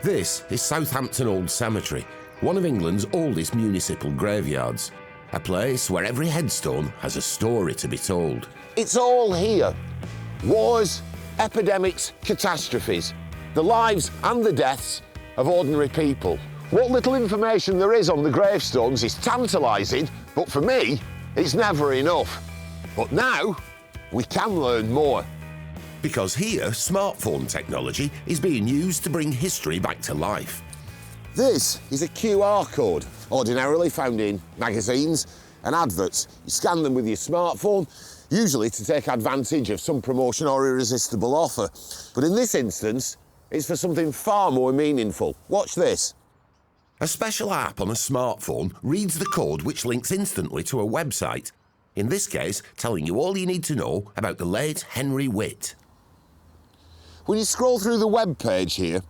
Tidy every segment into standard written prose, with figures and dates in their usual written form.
This is Southampton Old Cemetery, one of England's oldest municipal graveyards. A place where every headstone has a story to be told. It's all here. Wars, epidemics, catastrophes. The lives and the deaths of ordinary people. What little information there is on the gravestones is tantalising, but for me, it's never enough. But now, we can learn more. Because here, smartphone technology is being used to bring history back to life. This is a QR code, ordinarily found in magazines and adverts. You scan them with your smartphone, usually to take advantage of some promotion or irresistible offer. But in this instance, it's for something far more meaningful. Watch this. A special app on a smartphone reads the code which links instantly to a website, in this case telling you all you need to know about the late Henry Witt. When you scroll through the web page here,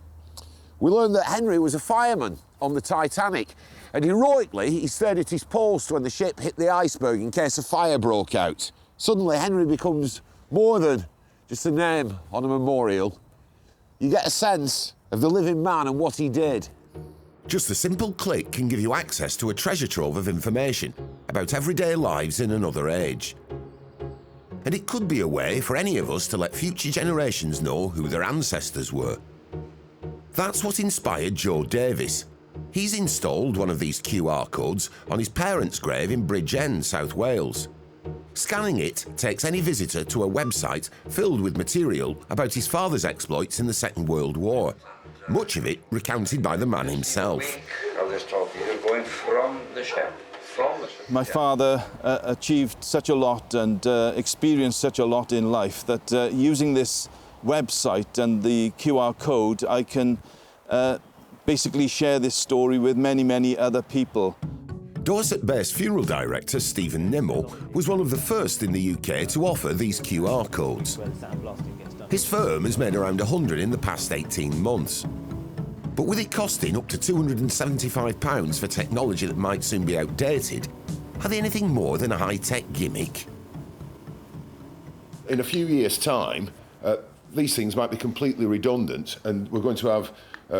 we learn that Henry was a fireman on the Titanic, and heroically he stayed at his post when the ship hit the iceberg in case a fire broke out. Suddenly Henry becomes more than just a name on a memorial. You get a sense of the living man and what he did. Just a simple click can give you access to a treasure trove of information about everyday lives in another age. And it could be a way for any of us to let future generations know who their ancestors were. That's what inspired Joe Davis. He's installed one of these QR codes on his parents' grave in Bridgend, South Wales. Scanning it takes any visitor to a website filled with material about his father's exploits in the Second World War, much of it recounted by the man himself. My father achieved such a lot and experienced such a lot in life that using this website and the QR code, I can basically share this story with many, many other people. Dorset-based funeral director Stephen Nimmo was one of the first in the UK to offer these QR codes. His firm has made around 100 in the past 18 months. But with it costing up to £275 for technology that might soon be outdated, are they anything more than a high-tech gimmick? In a few years' time, these things might be completely redundant, and we're going to have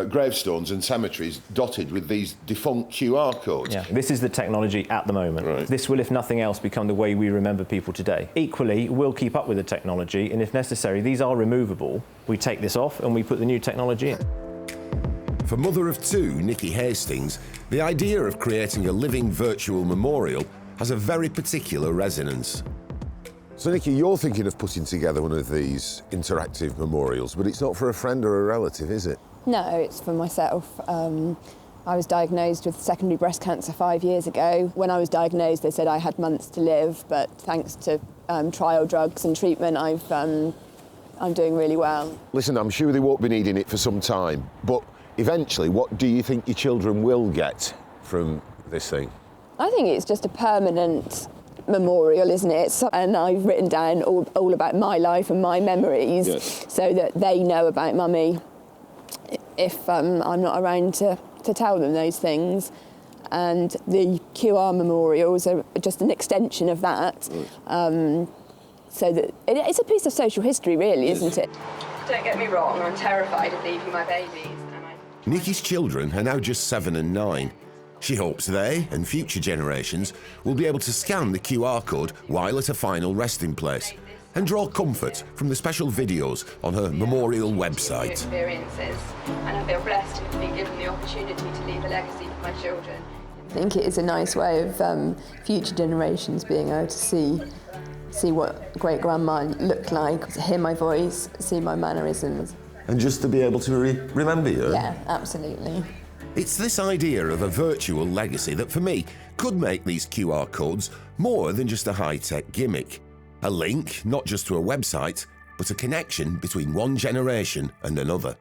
gravestones and cemeteries dotted with these defunct QR codes. Yeah, this is the technology at the moment. Right. This will, if nothing else, become the way we remember people today. Equally, we'll keep up with the technology, and if necessary, these are removable. We take this off and we put the new technology in. For mother of two, Nikki Hastings, the idea of creating a living virtual memorial has a very particular resonance. So, Nikki, you're thinking of putting together one of these interactive memorials, but it's not for a friend or a relative, is it? No, it's for myself. I was diagnosed with secondary breast cancer 5 years ago. When I was diagnosed, they said I had months to live, but thanks to trial drugs and treatment, I'm doing really well. Listen, I'm sure they won't be needing it for some time, but eventually, what do you think your children will get from this thing? I think it's just a permanent memorial, isn't it? And I've written down all about my life and my memories, yes, so that they know about Mummy if I'm not around to tell them those things. And the QR memorials are just an extension of that. So that it's a piece of social history, really, isn't it? Don't get me wrong, I'm terrified of leaving my babies. Nikki's children are now just 7 and 9. She hopes they and future generations will be able to scan the QR code while at a final resting place and draw comfort from the special videos on her memorial website. Experiences, and I feel blessed to be given the opportunity to leave a legacy for my children. I think it is a nice way of future generations being able to see what great-grandma looked like, hear my voice, see my mannerisms. And just to be able to remember you? Yeah, absolutely. It's this idea of a virtual legacy that, for me, could make these QR codes more than just a high-tech gimmick. A link, not just to a website, but a connection between one generation and another.